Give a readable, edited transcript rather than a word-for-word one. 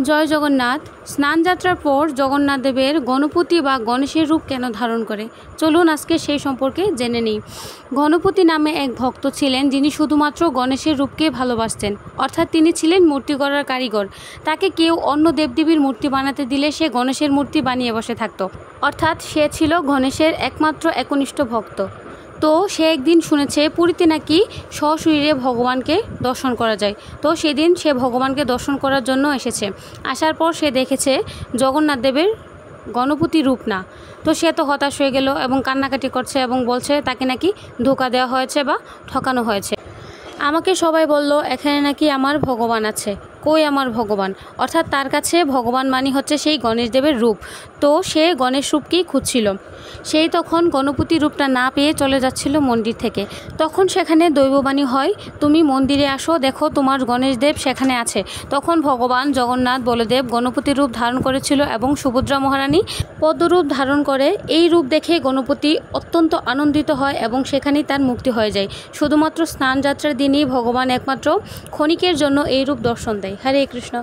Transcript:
জয় জগন্নাথ। স্নানযাত্রার পর জগন্নাথ দেবের গণপতি বা গণেশের রূপ কেন ধারণ করে, চলুন আজকে সেই সম্পর্কে জেনে নিই। গণপতি নামে এক ভক্ত ছিলেন যিনি শুধুমাত্র গণেশের রূপকে ভালোবাসতেন, অর্থাৎ তিনি ছিলেন মূর্তি গড়ার কারিগর। তাকে কেউ অন্য দেবদেবীর মূর্তি বানাতে দিলে সে গণেশের মূর্তি বানিয়ে বসে থাকত, অর্থাৎ সে ছিল গণেশের একমাত্র একনিষ্ঠ ভক্ত। তো সে একদিন শুনেছে পুরীতে নাকি সশরীরে ভগবানকে দর্শন করা যায়। তো সেদিন সে ভগবানকে দর্শন করার জন্য এসেছে। আসার পর সে দেখেছে জগন্নাথ দেবের গণপতি রূপ না। তো সে তো হতাশ হয়ে গেল এবং কান্নাকাটি করছে এবং বলছে তাকে নাকি ধোঁকা দেওয়া হয়েছে বা ঠকানো হয়েছে। আমাকে সবাই বলল এখানে নাকি আমার ভগবান আছে, কই আমার ভগবান। অর্থাৎ তার কাছে ভগবান মানি হচ্ছে সেই গণেশ দেবের রূপ। তো সে গণেশ রূপকেই খুঁজছিল। সেই তখন গণপতি রূপটা না পেয়ে চলে যাচ্ছিল মন্দির থেকে। তখন সেখানে দৈববাণী হয়, তুমি মন্দিরে আসো, দেখো তোমার গণেশ দেব সেখানে আছে। তখন ভগবান জগন্নাথ বলদেব গণপতি রূপ ধারণ করেছিল এবং সুভদ্রা মহারানী পদ্মরূপ ধারণ করে। এই রূপ দেখে গণপতি অত্যন্ত আনন্দিত হয় এবং সেখানেই তার মুক্তি হয়ে যায়। শুধুমাত্র স্নানযাত্রার দিনই ভগবান একমাত্র ক্ষণিকের জন্য এই রূপ দর্শন দেয়। হরে কৃষ্ণ।